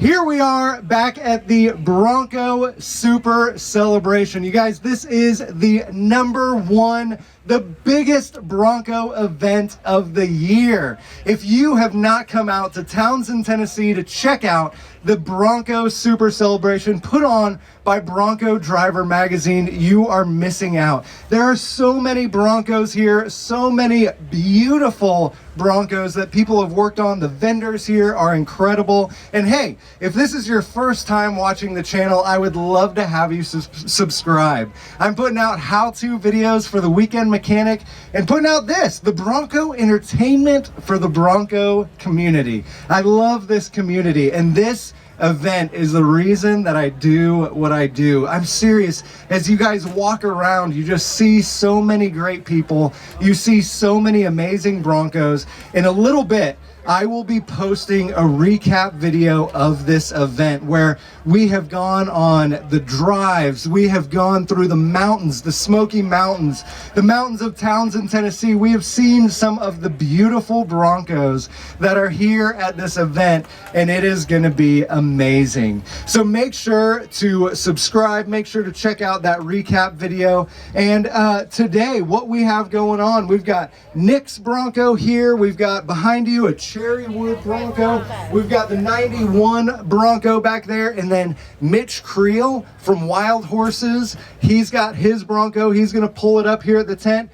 Here we are back at the Bronco Super Celebration. You guys, this is the #1, the biggest Bronco event of the year. If you have not come out to Townsend, Tennessee to check out the Bronco Super Celebration put on by Bronco Driver Magazine, you are missing out. There are so many Broncos here, so many beautiful Broncos that people have worked on. The vendors here are incredible. And hey, if this is your first time watching the channel, I would love to have you subscribe. I'm putting out how-to videos for the weekend mechanic and putting out this, the Bronco entertainment for the Bronco community. I love this community, and this event is the reason that I do what I do. I'm serious. As you guys walk around, you just see so many great people. You see so many amazing Broncos. In a little bit, I will be posting a recap video of this event where we have gone on the drives, we have gone through the mountains, the Smoky Mountains, the mountains of Townsend, Tennessee. We have seen some of the beautiful Broncos that are here at this event, and it is going to be amazing. So make sure to subscribe, make sure to check out that recap video. And today, what we have going on, we've got Nick's Bronco here, we've got behind you a Cherrywood Bronco, we've got the 91 Bronco back there, and then Mitch Creel from Wild Horses, he's got his Bronco. He's going to pull it up here at the tent.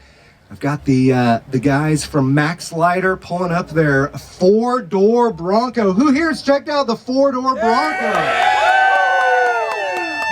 I've got the guys from Maxlider pulling up their 4-door Bronco. Who here has checked out the 4-door Bronco?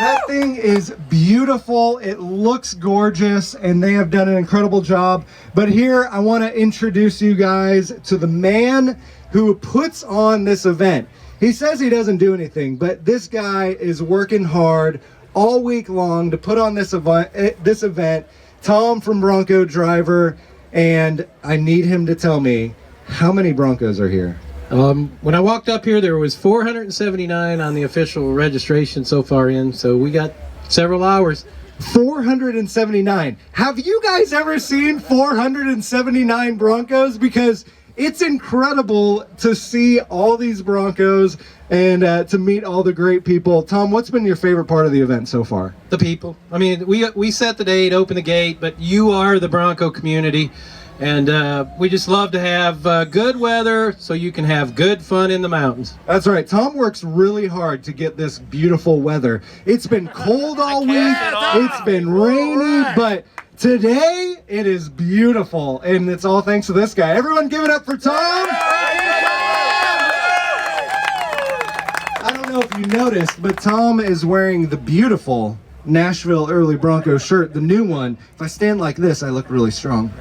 That thing is beautiful. It looks gorgeous, and they have done an incredible job. But here, I want to introduce you guys to the man who puts on this event. He says he doesn't do anything, but this guy is working hard all week long to put on this event. Tom from Bronco Driver, and I need him to tell me how many Broncos are here. When I walked up here, there was 479 on the official registration so far in, so we got several hours. 479. Have you guys ever seen 479 Broncos? Because it's incredible to see all these Broncos and to meet all the great people. Tom, what's been your favorite part of the event so far? The people. I mean, we set the date, open the gate, but you are the Bronco community. And we just love to have good weather so you can have good fun in the mountains. That's right. Tom works really hard to get this beautiful weather. It's been cold all week. It's been rainy, but today it is beautiful. And it's all thanks to this guy. Everyone give it up for Tom. I don't know if you noticed, but Tom is wearing the beautiful Nashville Early Bronco shirt, the new one. If I stand like this, I look really strong.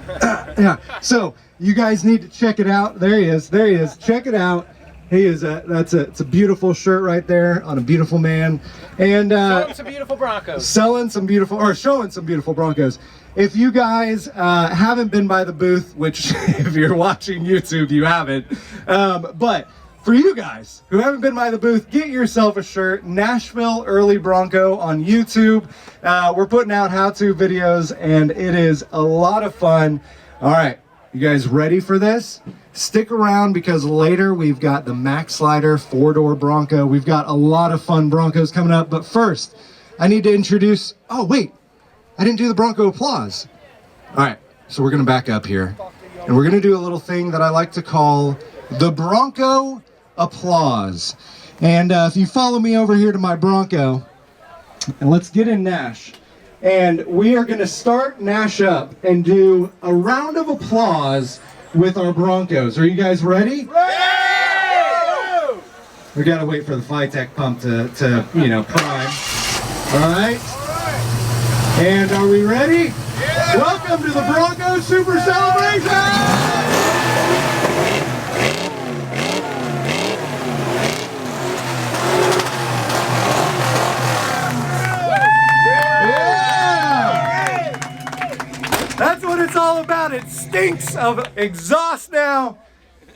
Yeah. So you guys need to check it out. There he is. There he is. Check it out. He is. It's a beautiful shirt right there on a beautiful man. And Selling some beautiful Broncos. Showing some beautiful Broncos. If you guys haven't been by the booth, which if you're watching YouTube, you haven't, but for you guys who haven't been by the booth, get yourself a shirt, Nashville Early Bronco on YouTube. We're putting out how-to videos, and it is a lot of fun. All right, you guys ready for this? Stick around, because later we've got the Maxlider 4-door Bronco. We've got a lot of fun Broncos coming up, but first, I need to introduce, oh wait, I didn't do the Bronco applause. All right, so we're gonna back up here, and we're gonna do a little thing that I like to call the Bronco applause. And if you follow me over here to my Bronco, and let's get in Nash, and we are going to start Nash up and do a round of applause with our Broncos. Are you guys ready? Ready! We got to wait for the Phytech pump to prime. All right. And are we ready? Yeah. Welcome to the Bronco Super Celebration! That's what it's all about. It stinks of exhaust now,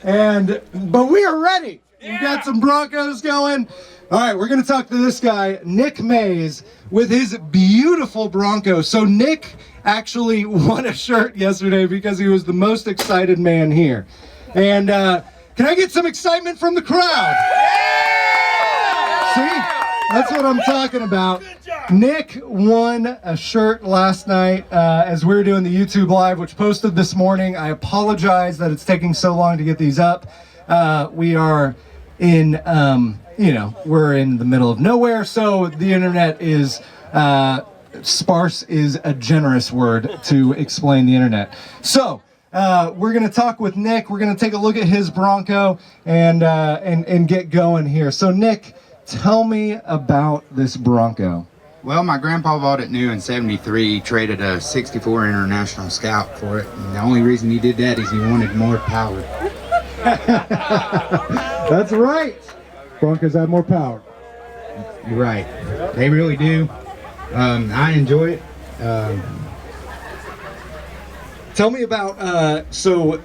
but we are ready. We've got some Broncos going. All right, we're going to talk to this guy, Nick Mays, with his beautiful Bronco. So Nick actually won a shirt yesterday because he was the most excited man here. And can I get some excitement from the crowd? See? That's what I'm talking about. Nick won a shirt last night as we were doing the YouTube Live, which posted this morning. I apologize that it's taking so long to get these up. We are in, we're in the middle of nowhere, so the internet is, sparse is a generous word to explain the internet. So, we're going to talk with Nick. We're going to take a look at his Bronco and get going here. So, Nick, tell me about this Bronco. Well, my grandpa bought it new in '73. He traded a '64 International Scout for it. And the only reason he did that is he wanted more power. That's right. Broncos have more power. You're right. They really do. I enjoy it. Tell me about so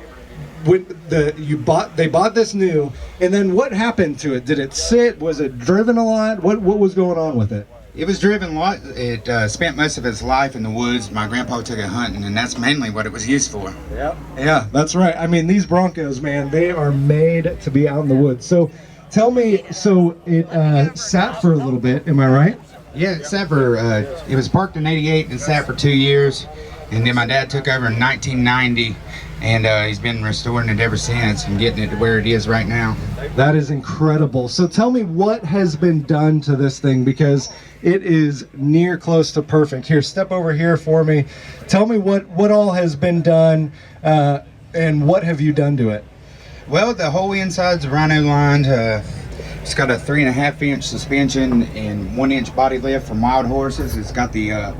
when they bought this new, and then what happened to it? Did it sit? Was it driven a lot? What was going on with it? It was driven a lot. It spent most of its life in the woods. My grandpa took it hunting, and that's mainly what it was used for. Yeah, that's right. I mean, these Broncos, man, they are made to be out in the woods. So tell me, so it sat for a little bit, am I right? Yeah, it sat for, it was parked in '88 and sat for 2 years. And then my dad took over in 1990, and he's been restoring it ever since and getting it to where it is right now. That is incredible. So tell me what has been done to this thing, because it is near close to perfect. Here, step over here for me. Tell me what all has been done, and what have you done to it? Well, the whole inside's rhino lined. It's got a 3.5-inch suspension and 1-inch body lift from Wild Horses. It's got the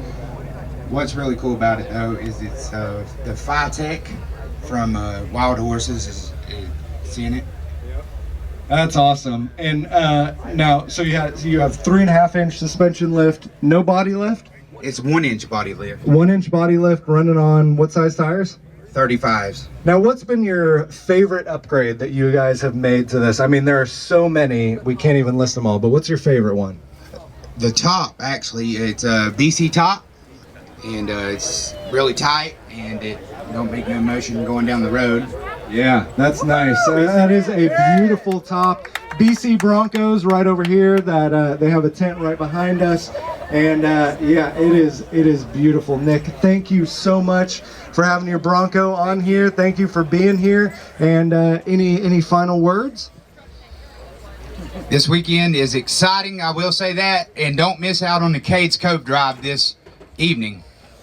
what's really cool about it though is it's the Phi-Tech from Wild Horses is in it. That's awesome. And now, so you have 3.5-inch suspension lift, no body lift? It's 1-inch body lift. 1-inch body lift running on what size tires? 35s. Now, what's been your favorite upgrade that you guys have made to this? I mean, there are so many, we can't even list them all, but what's your favorite one? The top, actually, it's a BC top, and it's really tight, and it don't make no motion going down the road. Yeah, that's nice. That is a beautiful top. BC Broncos right over here. That they have a tent right behind us, and yeah, it is beautiful. Nick, thank you so much for having your Bronco on here. Thank you for being here. And any final words? This weekend is exciting, I will say that, and don't miss out on the Cades Cove Drive this evening.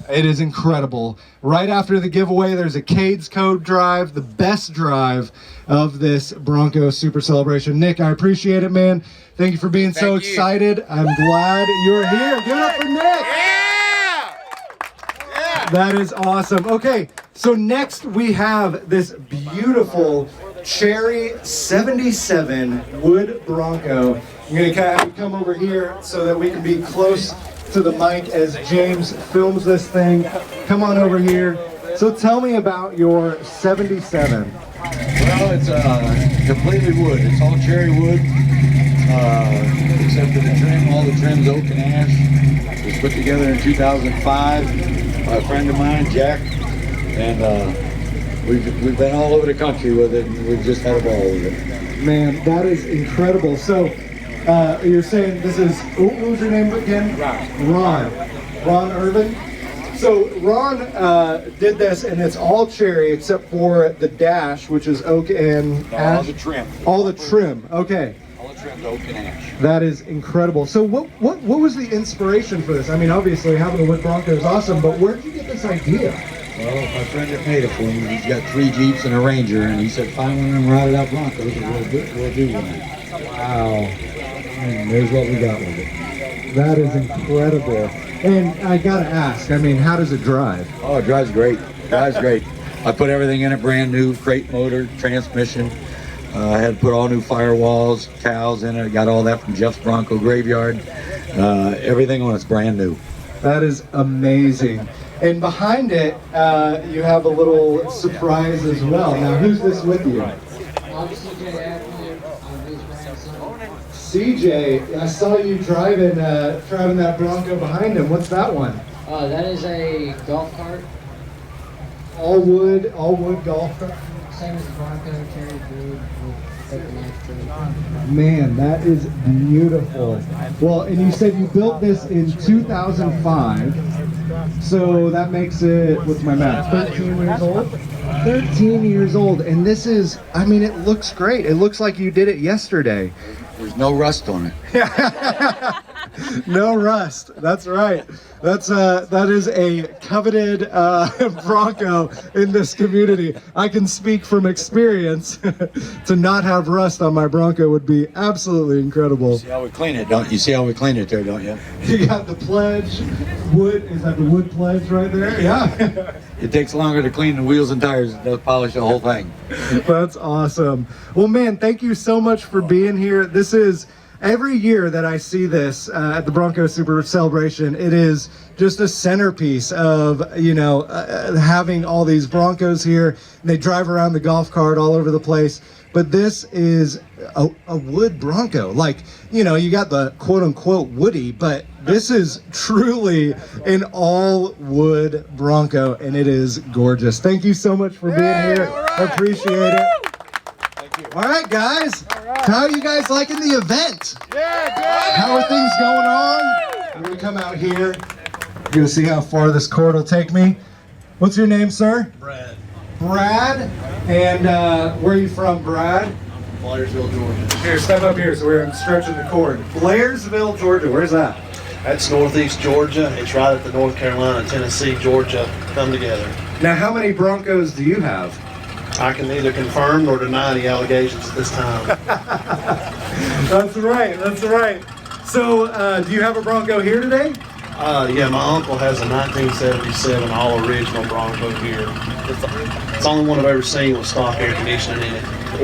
It is incredible. Right after the giveaway, there's a Cades Cove Drive, the best drive of this Bronco Super Celebration. Nick, I appreciate it, man. Thank you for being so excited. I'm glad you're here. Give it up for Nick. Yeah! That is awesome. Okay, so next we have this beautiful Cherry 77 wood Bronco. I'm going to kind of have you come over here so that we can be close to the mic as James films this thing. Come on over here. So tell me about your 77. Well, it's completely wood. It's all cherry wood, except for the trim. All the trim's oak and ash. It was put together in 2005 by a friend of mine, Jack, and we've been all over the country with it, and we've just had a ball with it. Man, that is incredible. So you're saying this is, what was your name again? Ron Irvin. So Ron did this, and it's all cherry except for the dash, which is oak and ash. All the trim. All the trim. Okay. All the trim's oak and ash. That is incredible. So what was the inspiration for this? I mean, obviously having a wood Bronco is awesome, but where did you get this idea? Well, my friend that made it for me, he's got 3 Jeeps and a Ranger, and he said, find one of them rotted out Broncos, and we'll do one. Wow. And there's what we got with it. That is incredible. And I gotta ask, I mean, how does it drive? Oh, it drives great. Drives great. I put everything in it brand new, crate motor, transmission. I had to put all new firewalls, cows in it. I got all that from Jeff's Bronco Graveyard. Everything on it's brand new. That is amazing. And behind it, you have a little surprise as well. Now, who's this with you? CJ, I saw you driving that Bronco behind him. What's that one? That is a golf cart. All wood golf cart. Same as the Bronco, cherry wood. take a knife to it. Man, that is beautiful. Well, and you said you built this in 2005, so that makes it, what's my math, 13 years old? 13 years old, and this is, I mean, it looks great. It looks like you did it yesterday. There's no rust on it. No rust. That's right. That is a coveted Bronco in this community. I can speak from experience. To not have rust on my Bronco would be absolutely incredible. See how we clean it, don't you? See how we clean it there, don't you? You got the pledge. Wood, is that the wood pledge right there? Yeah. It takes longer to clean the wheels and tires than to polish the whole thing. That's awesome. Well, man, thank you so much for being here. This is every year that I see this at the Bronco Super Celebration, it is just a centerpiece of, having all these Broncos here. And they drive around the golf cart all over the place. But this is a wood Bronco. Like, you got the quote-unquote woody, but this is truly an all-wood Bronco, and it is gorgeous. Thank you so much for being here. I appreciate it. All right, guys. How are you guys liking the event? Yeah, good. How are things going on? We're gonna come out here. We're gonna see how far this cord will take me. What's your name, sir? Brad. Brad. And where are you from, Brad? Blairsville, Georgia. Here, step up here so we're stretching the cord. Blairsville, Georgia. Where's that? That's northeast Georgia. It's right at the North Carolina, Tennessee, Georgia come together. Now, how many Broncos do you have? I can neither confirm nor deny the allegations at this time. That's right. That's right. So, do you have a Bronco here today? Yeah, my uncle has a 1977 all-original Bronco here. It's the only one I've ever seen with stock air conditioning in it.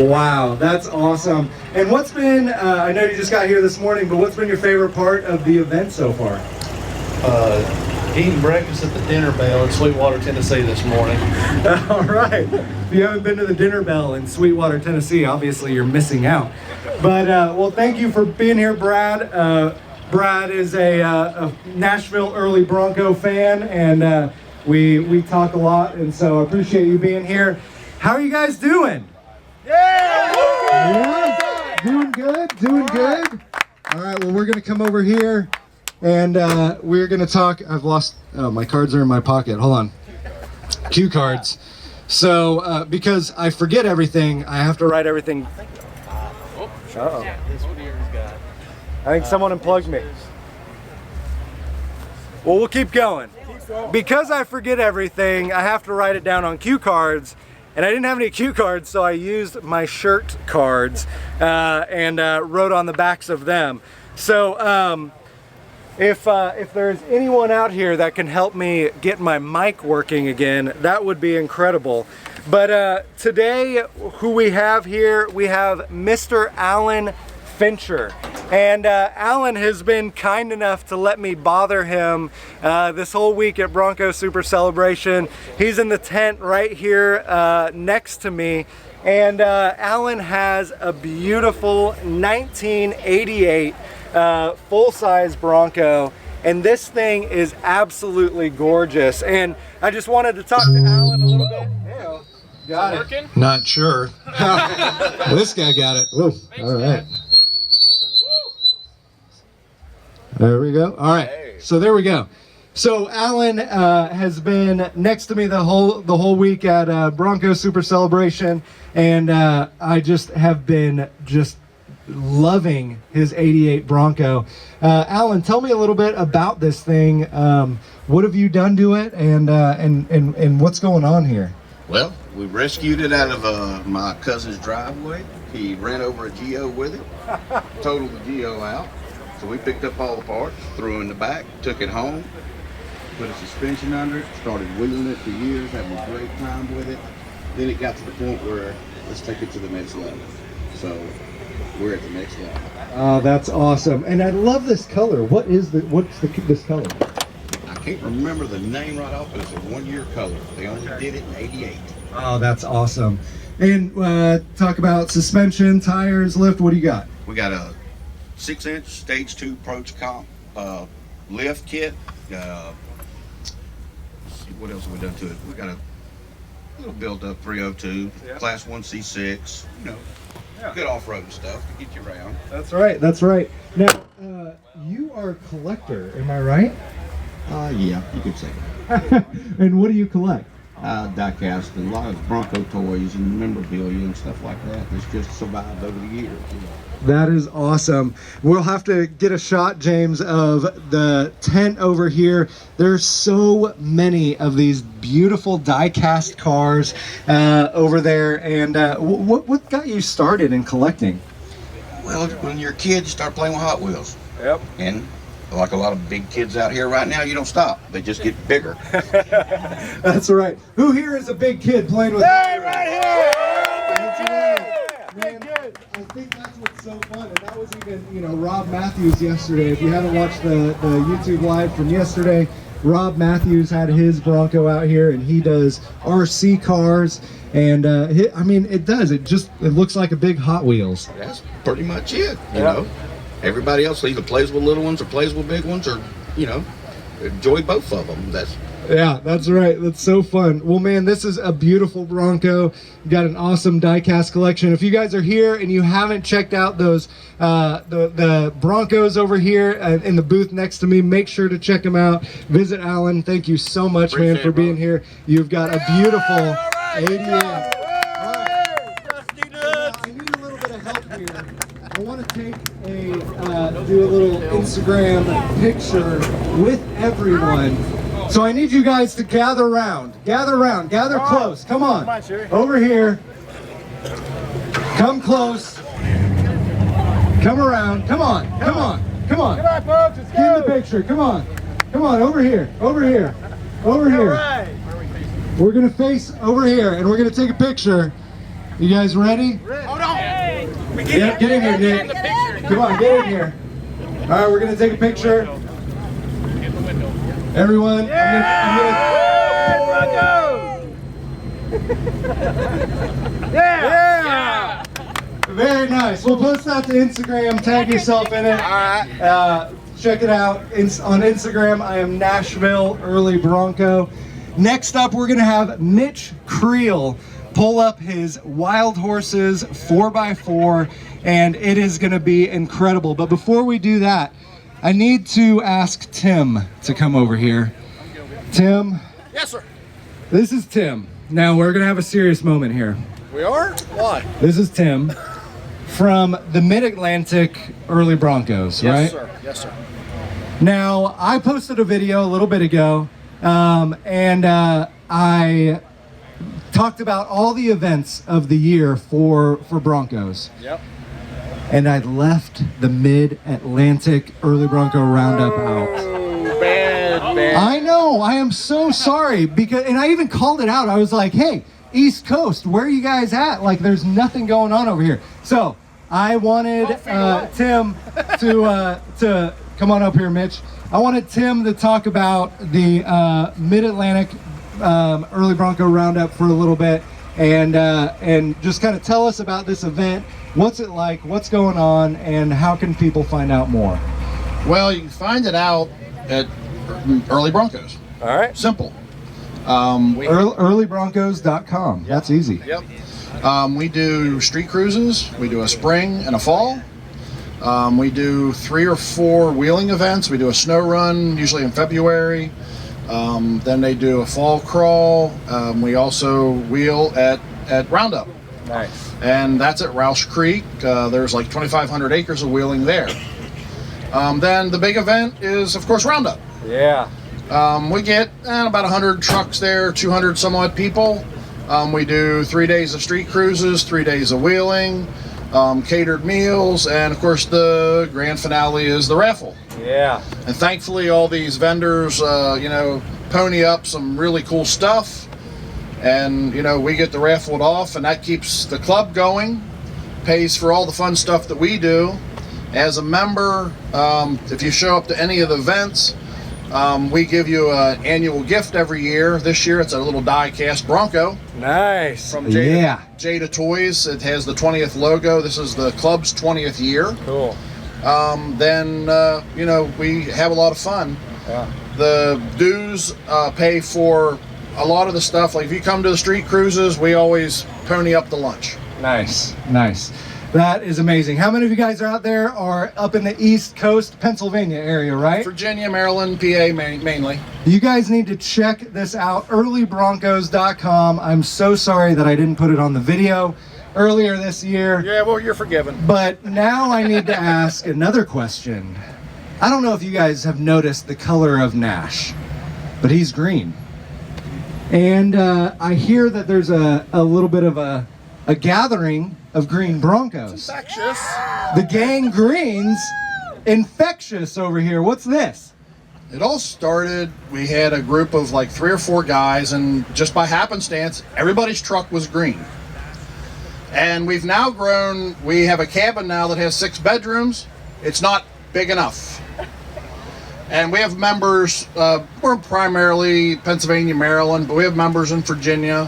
Wow, that's awesome. And what's been, I know you just got here this morning, but what's been your favorite part of the event so far? Eating breakfast at the Dinner Bell in Sweetwater, Tennessee this morning. All right. If you haven't been to the Dinner Bell in Sweetwater, Tennessee, obviously you're missing out. But, well, thank you for being here, Brad. Brad is a Nashville early Bronco fan, and we talk a lot, and so I appreciate you being here. How are you guys doing? Yeah, doing good, doing good. All right, well, we're gonna come over here, and we're gonna talk. I've lost, oh, my cards are in my pocket. Hold on. Cue cards. So, because I forget everything, I have to write everything. Uh-oh. I think someone unplugged me. Well, we'll keep going. Because I forget everything, I have to write it down on cue cards, and I didn't have any cue cards, so I used my shirt cards and wrote on the backs of them. So if there's anyone out here that can help me get my mic working again, that would be incredible. But today, who we have here, we have Mr. Alan Fincher. And Alan has been kind enough to let me bother him this whole week at Bronco Super Celebration. He's in the tent right here next to me. And Alan has a beautiful 1988 full-size Bronco. And this thing is absolutely gorgeous. And I just wanted to talk to Alan a little bit. Yeah, got it. Not sure. This guy got it. Whoa. All right. There we go. All right. So there we go. So Alan has been next to me the whole week at Bronco Super Celebration, and I just have been loving his '88 Bronco. Alan, tell me a little bit about this thing. What have you done to it, and what's going on here? Well, we rescued it out of my cousin's driveway. He ran over a Geo with it, totaled the Geo out. So we picked up all the parts, threw in the back, took it home, put a suspension under it, started wheeling it for years, having a great time with it. Then it got to the point where let's take it to the next level. So we're at the next level. Oh, that's awesome. And I love this color. What's this color? I can't remember the name right off, but it's a one-year color. They only did it in '88. Oh, that's awesome. And talk about suspension, tires, lift. What do you got? We got a 6-inch Stage 2 Approach Comp lift kit. What else have we done to it? We got a little built-up 302, Class 1 C6. Good off-road stuff to get you around. That's right. That's right. Now, you are a collector, am I right? Yeah, you could say that. And what do you collect? Diecast, a lot of Bronco toys and memorabilia and stuff like that. It's just survived over the years. You know. That is awesome. We'll have to get a shot, James, of the tent over here. There's so many of these beautiful die-cast cars over there. And what got you started in collecting? Well, when you're a kid, you start playing with Hot Wheels. Yep. And like a lot of big kids out here right now, you don't stop. They just get bigger. That's right. Who here is a big kid playing with? Hey, right here! That's right. Man, I think that's what's so fun, and that was even, Rob Matthews yesterday. If you haven't watched the YouTube live from yesterday, Rob Matthews had his Bronco out here, and he does RC cars, and it looks like a big Hot Wheels. That's pretty much it, you know. Everybody else either plays with little ones or plays with big ones, or, enjoy both of them. That's right. That's so fun. Well, man, this is a beautiful Bronco. You got an awesome diecast collection. If you guys are here and you haven't checked out those the Broncos over here in the booth next to me, make sure to check them out. Visit Alan. Thank you so much, man, for being here. You've got a beautiful 88. All right. I need a little bit of help here. I want to take do a little Instagram picture with everyone. So I need you guys to gather around, gather close. Come on, over here. Come close. Come around. Come on. Come on, folks. Let's get in the picture. Come on, over here. We're gonna face over here, and we're gonna take a picture. You guys ready? Hold on. Get in here, Nick. Come on, get in here. All right, we're gonna take a picture. Everyone, Yeah! Very nice. We'll post that to Instagram. Tag yourself in it. All right. Check it out on Instagram. I am Nashville Early Bronco. Next up, we're gonna have Mitch Creel pull up his Wild Horses 4x4, and it is gonna be incredible. But before we do that, I need to ask Tim to come over here. Tim. Yes, sir. This is Tim. Now we're gonna have a serious moment here. We are? Why? This is Tim from the Mid-Atlantic Early Broncos, right? Yes, sir. Yes, sir. Now, I posted a video a little bit ago, and I talked about all the events of the year for Broncos. Yep. And I left the Mid-Atlantic Early Bronco Roundup out. Bad. I know, I am so sorry, and I even called it out. I was like, hey, East Coast, where are you guys at? Like, there's nothing going on over here. So I wanted Tim to come on up here, Mitch. I wanted Tim to talk about the Mid-Atlantic Early Bronco Roundup for a little bit, and just kind of tell us about this event. What's it like? What's going on? And how can people find out more? Well, you can find it out at Early Broncos. All right. Simple. Earlybroncos.com. That's easy. Yep. We do street cruises. We do a spring and a fall. We do 3 or 4 wheeling events. We do a snow run, usually in February. Then they do a fall crawl. We also wheel at Roundup. Nice. And that's at Roush Creek. There's like 2,500 acres of wheeling there. Then the big event is, of course, Roundup. Yeah. We get about 100 trucks there, 200 some odd people. We do 3 days of street cruises, 3 days of wheeling, catered meals, and of course the grand finale is the raffle. Yeah. And thankfully all these vendors, pony up some really cool stuff. And, we get the raffled off, and that keeps the club going, pays for all the fun stuff that we do. As a member, if you show up to any of the events, we give you an annual gift every year. This year it's a little die-cast Bronco. Nice. From Jada Toys. It has the 20th logo. This is the club's 20th year. Cool. Then, we have a lot of fun. Yeah. The dues pay for a lot of the stuff. Like if you come to the street cruises, we always pony up the lunch. Nice. That is amazing. How many of you guys are out there are up in the East Coast, Pennsylvania area, right? Virginia, Maryland, PA mainly. You guys need to check this out, earlybroncos.com. I'm so sorry that I didn't put it on the video earlier this year. Yeah, well, you're forgiven. But now I need to ask another question. I don't know if you guys have noticed the color of Nash, but he's green. And I hear that there's a little bit of a gathering of green Broncos. Infectious. The gang greens, infectious over here. What's this? It all started, we had a group of like 3 or 4 guys, and just by happenstance, everybody's truck was green. And we've now grown, we have a cabin now that has 6 bedrooms. It's not big enough. And we have members, we're primarily Pennsylvania, Maryland, but we have members in Virginia.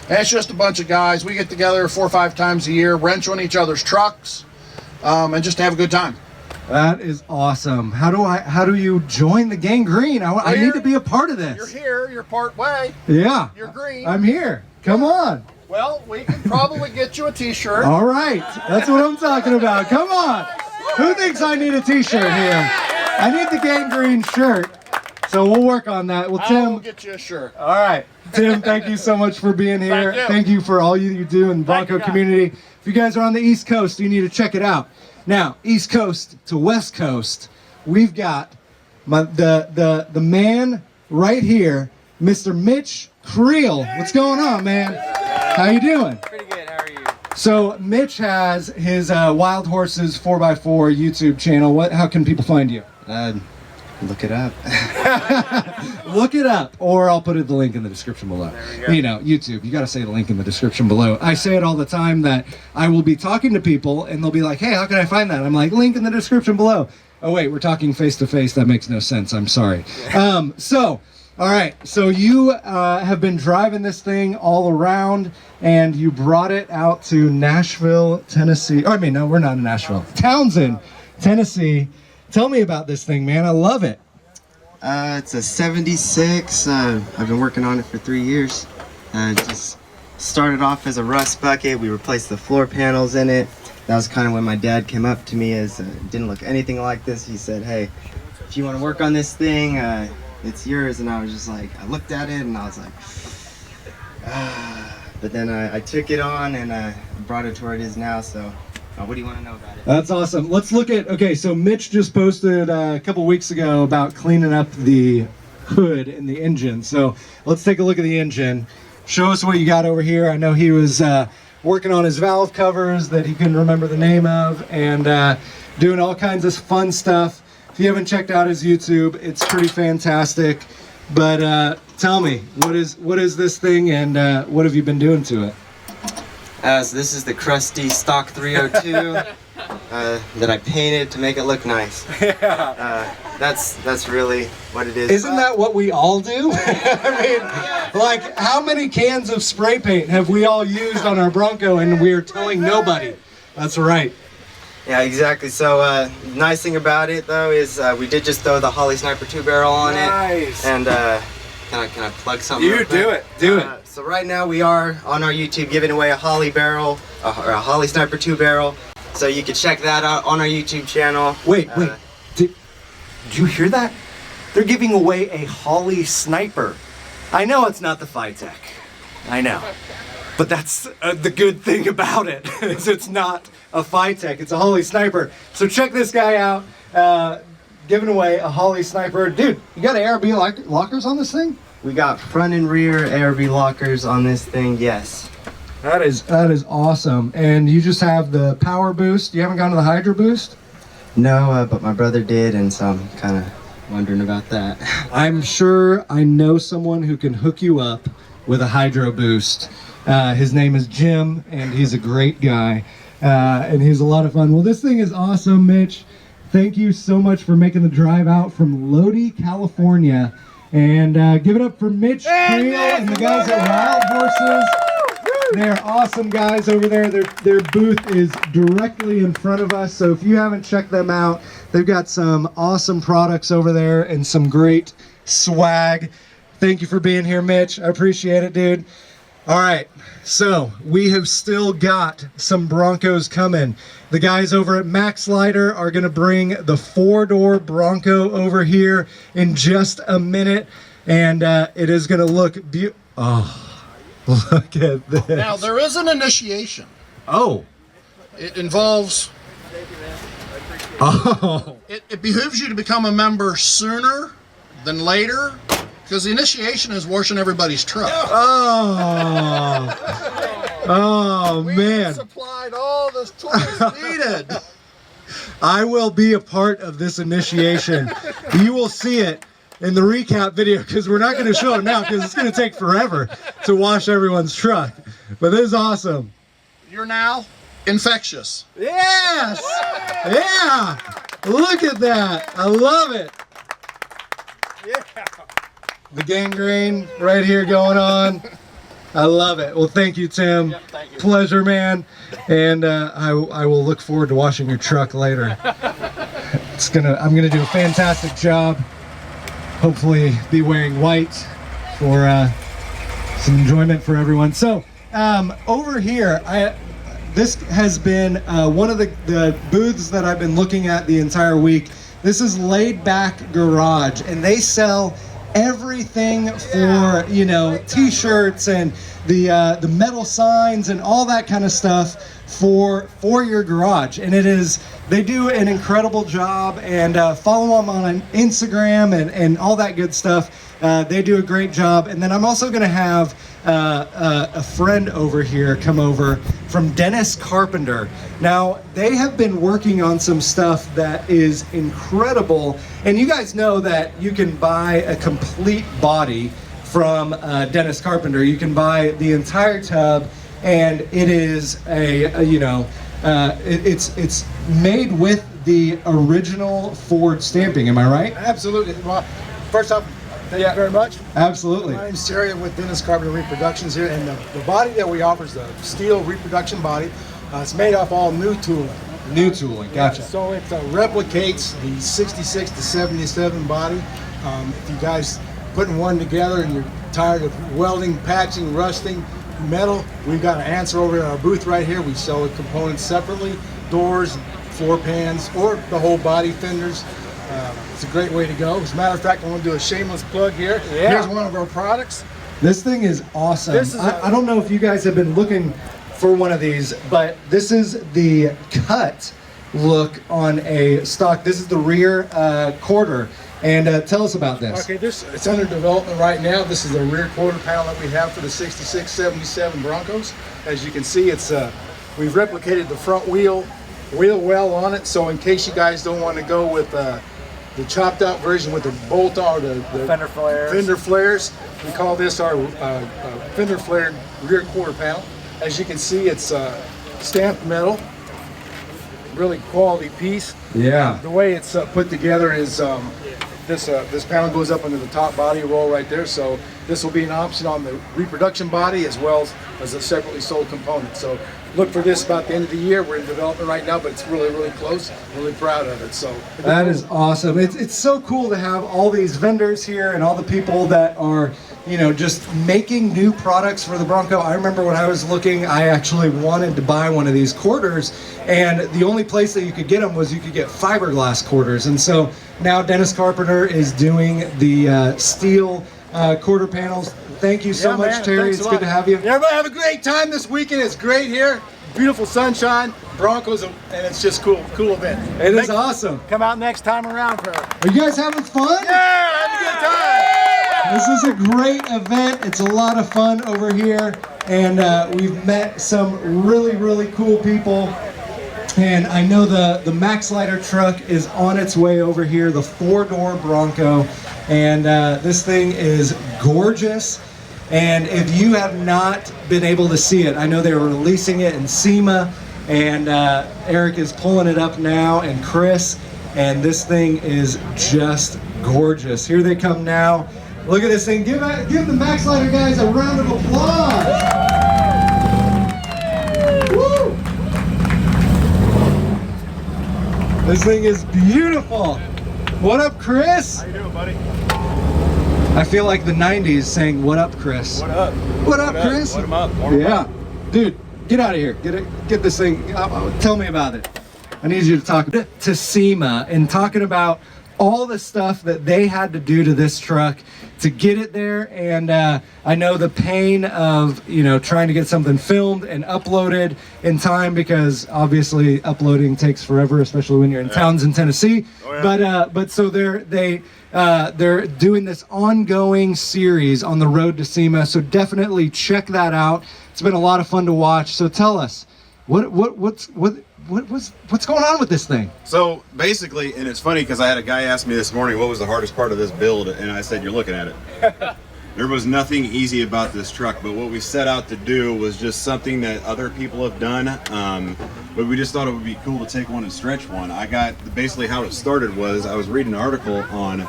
And it's just a bunch of guys. We get together 4 or 5 times a year, wrench on each other's trucks, and just have a good time. That is awesome. How do you join the gang green? I need to be a part of this. You're here, you're part way. Yeah. You're green. I'm here. Come on. Well, we can probably get you a t-shirt. All right. That's what I'm talking about. Come on. Who thinks I need a t-shirt here? I need the gang green shirt. So we'll work on that. Well, Tim, I'll get you a shirt. all right. Tim, thank you so much for being here. Thank you for all you do in the Bronco community. If you guys are on the East Coast, you need to check it out. Now, East Coast to West Coast, we've got the man right here, Mr. Mitch Creel. What's going on, man? How you doing? Pretty good. How are you? So Mitch has his Wild Horses 4x4 YouTube channel. How can people find you? Look it up. Look it up, or I'll put the link in the description below. You know, YouTube, you got to say the link in the description below. I say it all the time that I will be talking to people and they'll be like, hey, how can I find that? I'm like, link in the description below. Oh wait, we're talking face to face. That makes no sense. I'm sorry. All right, so you have been driving this thing all around, and you brought it out to Nashville, Tennessee. Oh, I mean, no, we're not in Nashville. Townsend, Tennessee. Tell me about this thing, man. I love it. It's a 76. I've been working on it for 3 years. Just started off as a rust bucket. We replaced the floor panels in it. That was kind of when my dad came up to me as didn't look anything like this. He said, hey, if you want to work on this thing, it's yours. And I was just like, I looked at it and I was like, but then I took it on and brought it to where it is now. So what do you want to know about it? That's awesome. Let's look at, okay, so Mitch just posted a couple weeks ago about cleaning up the hood and the engine. So let's take a look at the engine. Show us what you got over here. I know he was working on his valve covers that he couldn't remember the name of, and doing all kinds of fun stuff. If you haven't checked out his YouTube, it's pretty fantastic. But tell me, what is this thing, and what have you been doing to it? So this is the crusty stock 302 that I painted to make it look nice. Yeah. That's really what it is. Isn't that what we all do? I mean, like, how many cans of spray paint have we all used on our Bronco and we're telling nobody? That's right. Yeah, exactly. So nice thing about it though is we did just throw the Holly Sniper 2 barrel on it. Nice. And can I plug something? You do it. Do it. So right now we are on our YouTube giving away a Holly barrel, or a Holly Sniper 2 barrel. So you can check that out on our YouTube channel. Wait. Did you hear that? They're giving away a Holly Sniper. I know it's not the Phytech. I know. But that's the good thing about it, is it's not a Phytech, it's a Holly Sniper. So check this guy out, giving away a Holly Sniper. Dude, you got ARB lockers on this thing? We got front and rear ARB lockers on this thing, yes. That is awesome. And you just have the power boost. You haven't gone to the Hydro boost? No, but my brother did, and so I'm kind of wondering about that. I'm sure I know someone who can hook you up with a Hydro boost. His name is Jim, and he's a great guy, and he's a lot of fun. Well, this thing is awesome, Mitch. Thank you so much for making the drive out from Lodi, California. And give it up for Mitch, Creel, and the guys at Wild Horses. They're awesome guys over there. Their booth is directly in front of us, so if you haven't checked them out, they've got some awesome products over there and some great swag. Thank you for being here, Mitch. I appreciate it, dude. All right, so we have still got some Broncos coming. The guys over at Maxlider are going to bring the 4-door Bronco over here in just a minute, and it is going to look beautiful. Oh, look at this. Now, there is an initiation. Oh. It involves... Oh. It behooves you to become a member sooner than later, because the initiation is washing everybody's truck. Oh. Oh, man. We supplied all the tools needed. I will be a part of this initiation. You will see it in the recap video, because we're not going to show it now because it's going to take forever to wash everyone's truck. But this is awesome. You're now infectious. Yes! Yeah! Look at that. I love it. Yeah. The gangrene right here going on. I love it. Well, thank you, Tim. Yep, thank you. Pleasure, man. And I will look forward to washing your truck later. I'm gonna do a fantastic job. Hopefully, be wearing white for some enjoyment for everyone. So over here, this has been one of the booths that I've been looking at the entire week. This is Laid Back Garage, and they sell everything for, you know, t-shirts and the metal signs and all that kind of stuff for your garage. And they do an incredible job, and follow them on Instagram and all that good stuff. They do a great job. And then I'm also going to have a friend over here come over from Dennis Carpenter. Now, they have been working on some stuff that is incredible. And you guys know that you can buy a complete body from Dennis Carpenter. You can buy the entire tub, and it is it's made with the original Ford stamping. Am I right? Absolutely. Well, first off, thank you very much. Absolutely. My name's Terry with Dennis Carpenter Reproductions here, and the body that we offer is the steel reproduction body. It's made off all new tooling. New tooling, gotcha. So it replicates the 66 to 77 body. If you guys putting one together and you're tired of welding, patching, rusting metal, we've got an answer over in our booth right here. We sell the components separately, doors, floor pans, or the whole body fenders. It's a great way to go. As a matter of fact, I want to do a shameless plug here. Yeah. Here's one of our products. This thing is awesome. This is I don't know if you guys have been looking for one of these, but this is the cut look on a stock. This is the rear quarter. And tell us about this. Okay, it's under development right now. This is the rear quarter panel that we have for the 66, 77 Broncos. As you can see, we've replicated the front wheel well on it. So in case you guys don't want to go with the chopped out version with the bolt or the fender flares, we call this our fender flare rear quarter panel. As you can see, it's stamped metal, really quality piece. Yeah. The way it's put together is this panel goes up into the top body roll right there. So this will be an option on the reproduction body as well as a separately sold component. So look for this about the end of the year. We're in development right now, but it's really, really close. Really proud of it. So that is awesome. It's so cool to have all these vendors here and all the people that are, you know, just making new products for the Bronco. I remember when I was looking, I actually wanted to buy one of these quarters, and the only place that you could get them was you could get fiberglass quarters. And so now Dennis Carpenter is doing the steel quarter panels. Thank you so much, man. Terry. Thanks it's a good to lot. have you. Everybody have a great time this weekend. It's great here. Beautiful sunshine, Broncos, and it's just cool event. It is awesome. Come out next time around for Are you guys having fun? Yeah, have a good time. This is a great event. It's a lot of fun over here, and we've met some really, really cool people. And I know the Maxlider truck is on its way over here, the 4-door Bronco, and this thing is gorgeous. And if you have not been able to see it, I know they were releasing it in SEMA, and Eric is pulling it up now, and Chris, and this thing is just gorgeous. Here they come now. Look at this thing. Give the Maxlider guys a round of applause. Woo! This thing is beautiful. What up, Chris? How you doing, buddy? I feel like the 90s saying, "What up, Chris?" What up? What up, Chris? What up? Yeah. Dude, get out of here. Get this thing. Tell me about it. I need you to talk to SEMA and talking about all the stuff that they had to do to this truck to get it there. And I know the pain of, you know, trying to get something filmed and uploaded in time, because obviously uploading takes forever, especially when you're in Townsend, Tennessee. Oh, yeah. But so they're doing this ongoing series on the road to SEMA. So definitely check that out. It's been a lot of fun to watch. So tell us, what's going on with this thing? So basically, and it's funny because I had a guy ask me this morning, what was the hardest part of this build? And I said, you're looking at it. There was nothing easy about this truck, but what we set out to do was just something that other people have done. But we just thought it would be cool to take one and stretch one. Basically how it started was I was reading an article on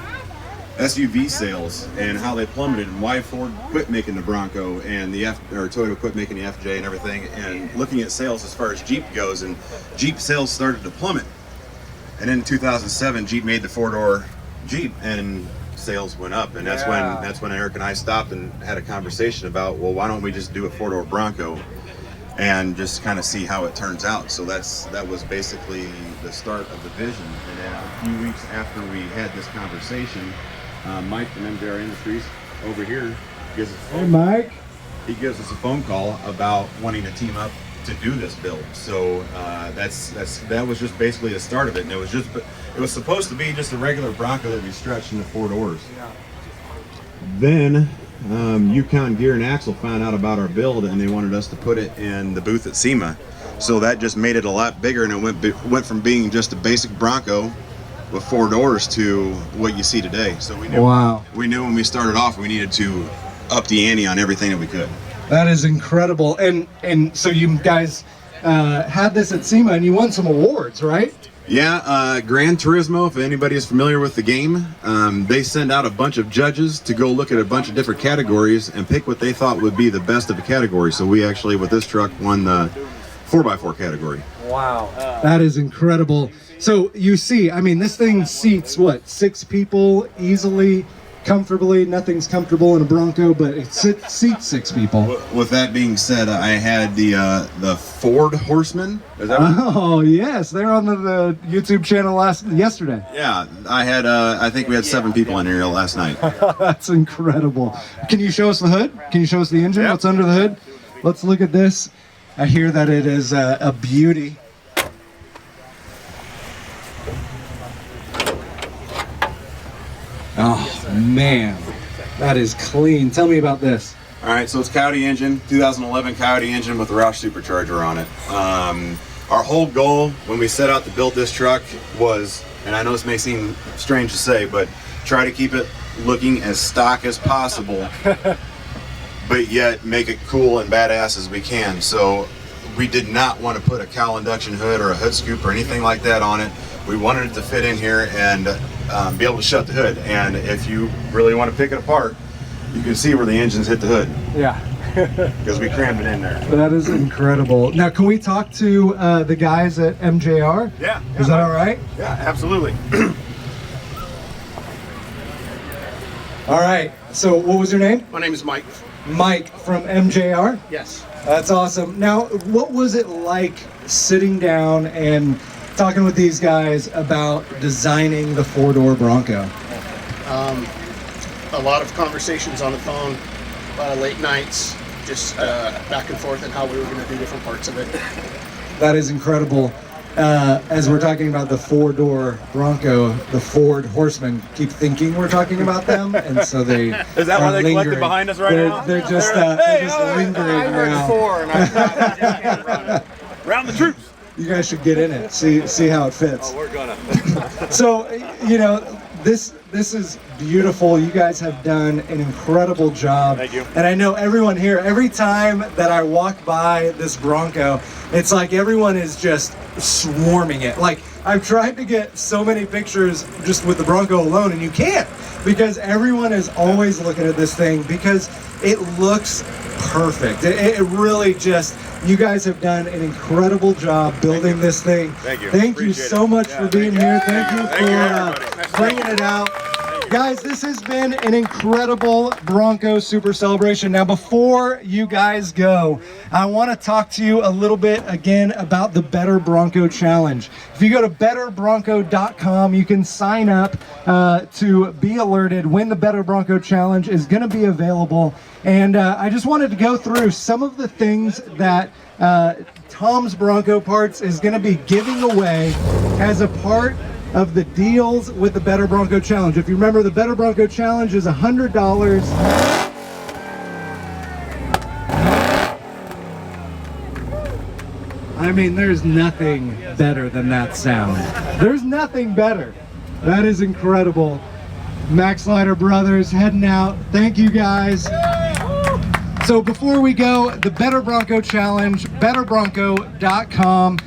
SUV sales and how they plummeted and why Ford quit making the Bronco and Toyota quit making the FJ and everything, and looking at sales as far as Jeep goes, and Jeep sales started to plummet. And in 2007, Jeep made the four-door Jeep and sales went up, and that's when Eric and I stopped and had a conversation about, well, why don't we just do a four-door Bronco and just kind of see how it turns out. So that was basically the start of the vision. And then a few weeks after we had this conversation, Mike from MJR Industries over here gives us he gives us a phone call about wanting to team up to do this build. So that was just basically the start of it. And it was supposed to be just a regular Bronco that we stretched into four doors. Yeah. Then Yukon Gear and Axle found out about our build, and they wanted us to put it in the booth at SEMA. So that just made it a lot bigger, and it went from being just a basic Bronco with four doors to what you see today. So we knew when we started off we needed to up the ante on everything that we could. That is incredible. And so you guys had this at SEMA and you won some awards, right? Yeah, Gran Turismo, if anybody is familiar with the game, they send out a bunch of judges to go look at a bunch of different categories and pick what they thought would be the best of the category. So we actually, with this truck, won the 4x4 category. Wow. That is incredible. So you see, I mean, this thing seats, what, 6 people easily, comfortably. Nothing's comfortable in a Bronco, but it seats 6 people. With that being said, I had the Ford Horseman. Is that oh, yes. They're on the YouTube channel yesterday. Yeah, I had, I think we had 7 people in here last night. That's incredible. Can you show us the hood? Can you show us the engine? Yep. What's under the hood? Let's look at this. I hear that it is a beauty. Oh man, that is clean. Tell me about this. All right, so it's Coyote engine, 2011 Coyote engine with a Roush supercharger on it. Our whole goal when we set out to build this truck was, and I know this may seem strange to say, but try to keep it looking as stock as possible, but yet make it cool and badass as we can. So we did not want to put a cowl induction hood or a hood scoop or anything like that on it. We wanted it to fit in here and be able to shut the hood. And if you really want to pick it apart, you can see where the engines hit the hood. Yeah. Because we crammed it in there. That is incredible. Now, can we talk to the guys at MJR? Yeah. Is that all right? Yeah, absolutely. All right. So what was your name? My name is Mike. Mike from MJR? Yes. That's awesome. Now, what was it like sitting down and talking with these guys about designing the 4-door Bronco? A lot of conversations on the phone, a lot of late nights, just back and forth on how we were going to do different parts of it. That is incredible. As we're talking about the 4-door Bronco, the Ford Horsemen keep thinking we're talking about them, and so they is that why they collected behind us right now? They're just lingering now. Round the troops. You guys should get in it, see how it fits. Oh, we're gonna. So, you know, this is beautiful. You guys have done an incredible job. Thank you. And I know everyone here, every time that I walk by this Bronco, it's like everyone is just swarming it. Like, I've tried to get so many pictures just with the Bronco alone, and you can't, because everyone is always looking at this thing because it looks perfect. It really just, you guys have done an incredible job building this thing. Thank you. Thank you so much for being here. Thank you for bringing it out. Guys, this has been an incredible Bronco Super Celebration. Now, before you guys go, I want to talk to you a little bit again about the Better Bronco Challenge. If you go to betterbronco.com, you can sign up to be alerted when the Better Bronco Challenge is going to be available. And I just wanted to go through some of the things that Tom's Bronco Parts is going to be giving away as a part of the deals with the Better Bronco Challenge. If you remember, the Better Bronco Challenge is $100. I mean, there's nothing better than that sound. There's nothing better. That is incredible. Maxlider Brothers heading out. Thank you guys. So before we go, the Better Bronco Challenge, betterbronco.com.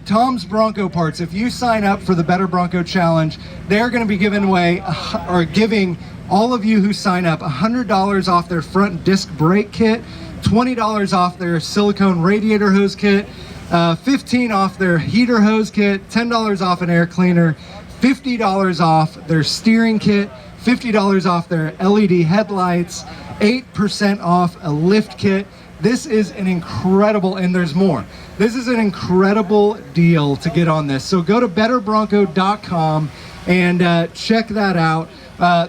Tom's Bronco Parts, if you sign up for the Better Bronco Challenge, they're going to be giving away, or giving all of you who sign up $100 off their front disc brake kit, $20 off their silicone radiator hose kit, $15 off their heater hose kit, $10 off an air cleaner, $50 off their steering kit, $50 off their LED headlights, 8% off a lift kit. This is an incredible, and there's more. This is an incredible deal to get on this. So go to betterbronco.com and check that out.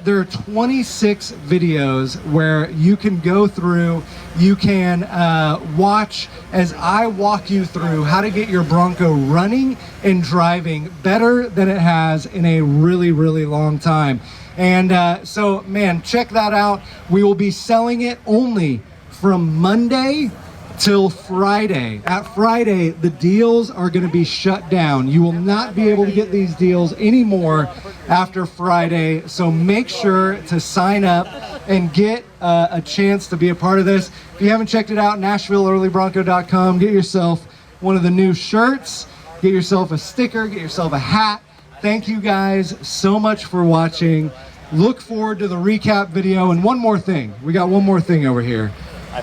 There are 26 videos where you can go through, you can watch as I walk you through how to get your Bronco running and driving better than it has in a really, really long time. And so, man, check that out. We will be selling it only from Monday till Friday. At Friday, the deals are going to be shut down. You will not be able to get these deals anymore after Friday. So make sure to sign up and get a chance to be a part of this. If you haven't checked it out, NashvilleEarlyBronco.com. Get yourself one of the new shirts, get yourself a sticker, get yourself a hat. Thank you guys so much for watching. Look forward to the recap video. And one more thing. We got one more thing over here. I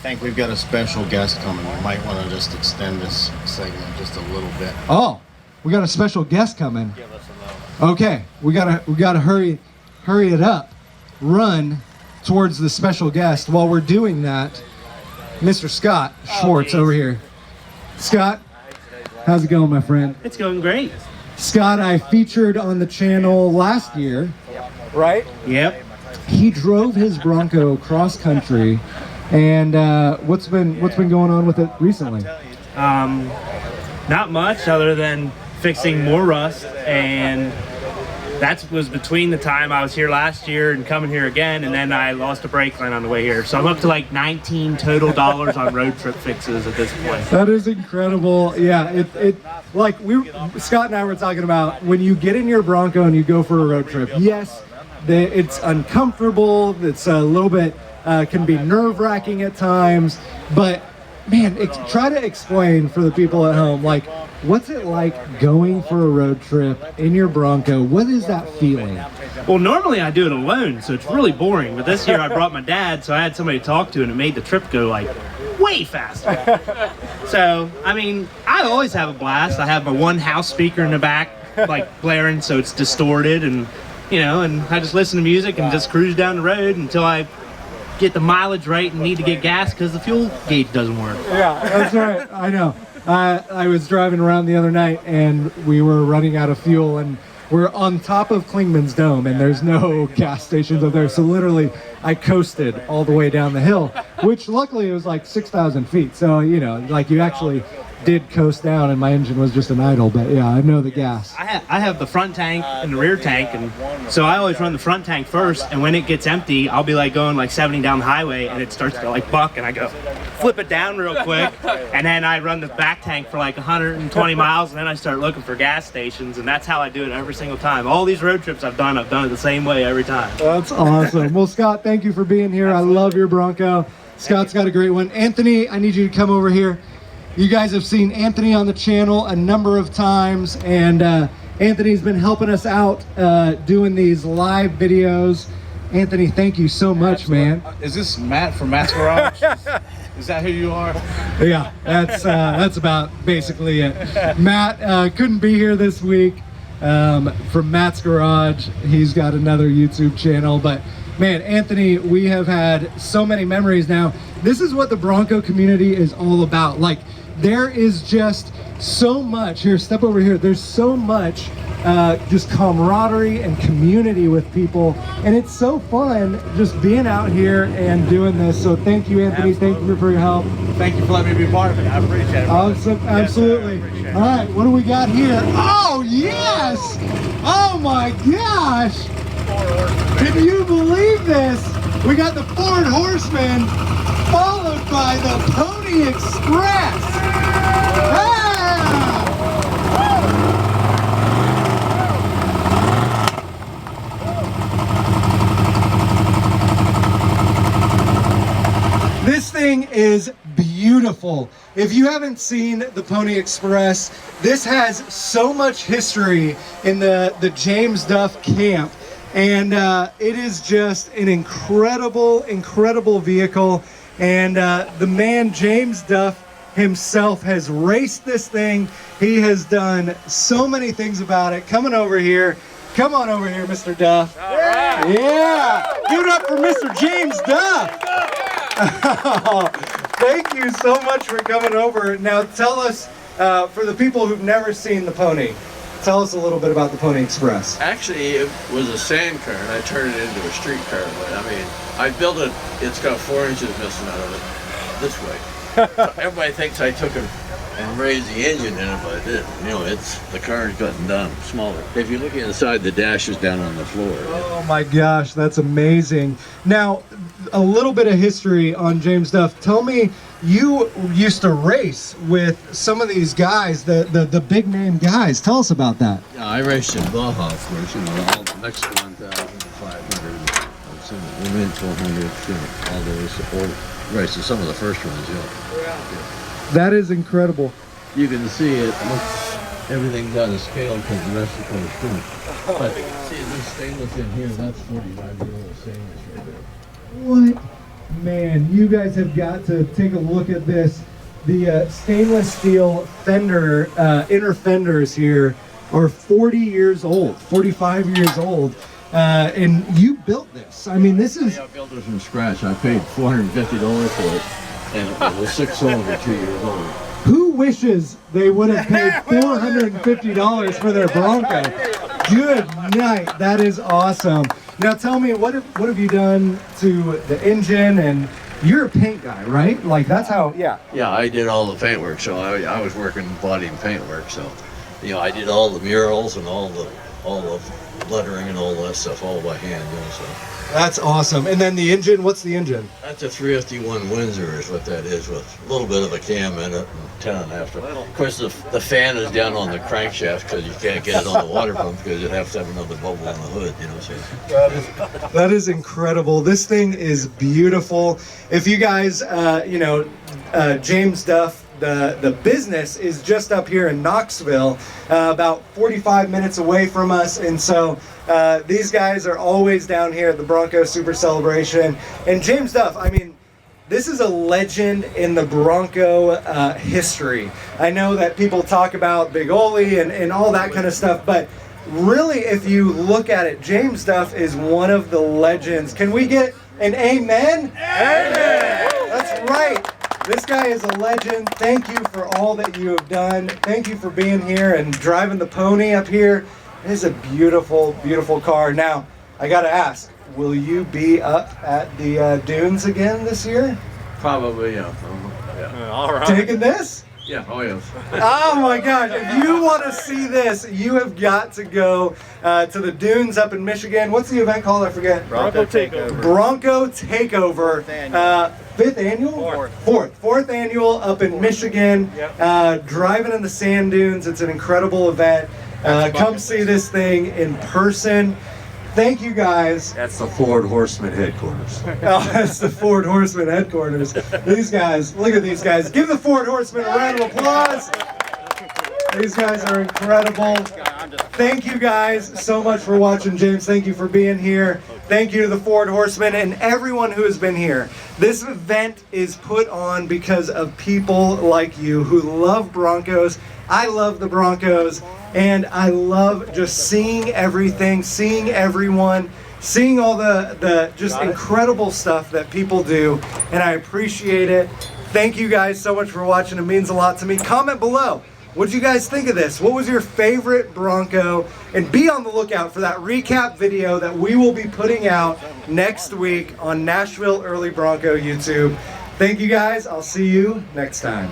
think we've got a special guest coming. We might want to just extend this segment just a little bit. Oh, we got a special guest coming. Give us a moment. Okay, we gotta hurry it up. Run towards the special guest. While we're doing that, Mr. Scott Schwartz over here. Scott, how's it going, my friend? It's going great. Scott, I featured on the channel last year. Right? Yep. He drove his Bronco cross country, and what's been going on with it recently? Not much other than fixing more rust, and that was between the time I was here last year and coming here again, and then I lost a brake line on the way here. So I'm up to like $19 total on road trip fixes at this point. That is incredible. Yeah, like Scott and I were talking about, when you get in your Bronco and you go for a road trip, yes, it's uncomfortable, it's a little bit, can be nerve-wracking at times, but man, try to explain for the people at home, like, what's it like going for a road trip in your Bronco? What is that feeling? Well, normally I do it alone, so it's really boring, but this year I brought my dad, so I had somebody to talk to, and it made the trip go like way faster. So, I mean, I always have a blast. I have my one house speaker in the back, like blaring, so it's distorted, and and I just listen to music and just cruise down the road until I get the mileage right and need to get gas because the fuel gauge doesn't work. Yeah, that's right. I know. I was driving around the other night and we were running out of fuel, and we're on top of Klingman's Dome and there's no gas stations up there. So literally I coasted all the way down the hill, which luckily it was like 6,000 feet. So, like you actually did coast down and my engine was just an idle, but yeah, I know the gas. I have the front tank and the rear tank, and so I always run the front tank first, and when it gets empty, I'll be like going like 70 down the highway and it starts to like buck, and I go flip it down real quick, and then I run the back tank for like 120 miles, and then I start looking for gas stations, and that's how I do it every single time. All these road trips I've done it the same way every time. That's awesome. Well, Scott, thank you for being here. I love your Bronco. Scott's got a great one. Anthony, I need you to come over here. You guys have seen Anthony on the channel a number of times, and Anthony's been helping us out doing these live videos. Anthony, thank you so much, man. Is this Matt from Matt's Garage? Is that who you are? Yeah, that's about basically it. Matt couldn't be here this week. from Matt's Garage. He's got another YouTube channel. But man, Anthony, we have had so many memories now. This is what the Bronco community is all about. Like, there is just so much here. Step over here. There's so much just camaraderie and community with people, and it's so fun just being out here and doing this. So thank you, Anthony. Absolutely. Thank you for your help. Thank you for letting me be part of it. I appreciate it. Awesome. Absolutely. Yes, sir. I appreciate it. All right, what do we got here? Oh yes! Oh my gosh! Can you believe this? We got the Ford Horseman followed by the Pony Express. Ah! This thing is beautiful. If you haven't seen the Pony Express, this has so much history in the James Duff camp. And it is just an incredible, incredible vehicle. And the man, James Duff himself, has raced this thing. He has done so many things about it. Coming over here. Come on over here, Mr. Duff. All right. Yeah. Give it up for Mr. James Duff. Thank you so much for coming over. Now tell us, for the people who've never seen the pony, tell us a little bit about the Pony Express. Actually, it was a sand car, and I turned it into a street car. But I mean, I built it. It's got 4 inches missing out of it this way. So everybody thinks I took it and raised the engine in it, but I didn't. You know, the car's gotten done smaller. If you look inside, the dash is down on the floor. Oh my gosh, that's amazing. Now, a little bit of history on James Duff. Tell me, you used to race with some of these guys, the big name guys. Tell us about that. Yeah, I raced in Baja, of course. You know, all the next 1,500, some Mint 400, you know, all those old races. Some of the first ones, yeah. That is incredible. You can see it. Everything's out of scale because the rest of the car's finished. But see this stainless in here, that's 45-year-old stainless right there. What? Man, you guys have got to take a look at this. The stainless steel fender, inner fenders here are 40 years old, 45 years old. And you built this. I mean, this is... I built it from scratch. I paid $450 for it. And it was 6-cylinder, 2 years old. Who wishes they would have paid $450 for their Bronco? Good night. That is awesome. Now tell me, what have you done to the engine? And you're a paint guy, right? Like that's how. Yeah. Yeah, I did all the paint work. So I was working body and paint work. So, you know, I did all the murals and all the lettering and all that stuff all by hand. You know, so. That's awesome. And then the engine, what's the engine? That's a 351 Windsor is what that is, with a little bit of a cam in it and 10.5. Of course, the fan is down on the crankshaft because you can't get it on the water pump because you'd have to have another bubble on the hood, you know. So. That is incredible. This thing is beautiful. If you guys, James Duff, the business is just up here in Knoxville, about 45 minutes away from us, and so these guys are always down here at the Bronco Super Celebration. And James Duff, I mean, this is a legend in the Bronco history. I know that people talk about Big Ole and all that kind of stuff, but really, if you look at it, James Duff is one of the legends. Can we get an amen? Amen! That's right. This guy is a legend. Thank you for all that you have done. Thank you for being here and driving the pony up here. It is a beautiful, beautiful car. Now, I gotta ask, will you be up at the dunes again this year? Probably, yeah. All right. Taking this? Yeah, oh yeah. Oh my gosh, if you want to see this, you have got to go to the dunes up in Michigan. What's the event called? I forget. Bronco Takeover. Bronco Takeover. Fifth annual? Fourth annual up in Michigan. Driving in the sand dunes. It's an incredible event. Come see this thing in person. Thank you guys. That's the Ford Horseman headquarters. Oh, that's the Ford Horseman headquarters. These guys, look at these guys. Give the Ford Horseman a round of applause. These guys are incredible. Thank you guys so much for watching. James, thank you for being here. Thank you to the Ford Horsemen and everyone who has been here. This event is put on because of people like you who love Broncos. I love the Broncos, and I love just seeing everything, seeing everyone, seeing all the just incredible stuff that people do, and I appreciate it. Thank you guys so much for watching. It means a lot to me. Comment below. What did you guys think of this? What was your favorite Bronco? And be on the lookout for that recap video that we will be putting out next week on Nashville Early Bronco YouTube. Thank you guys. I'll see you next time.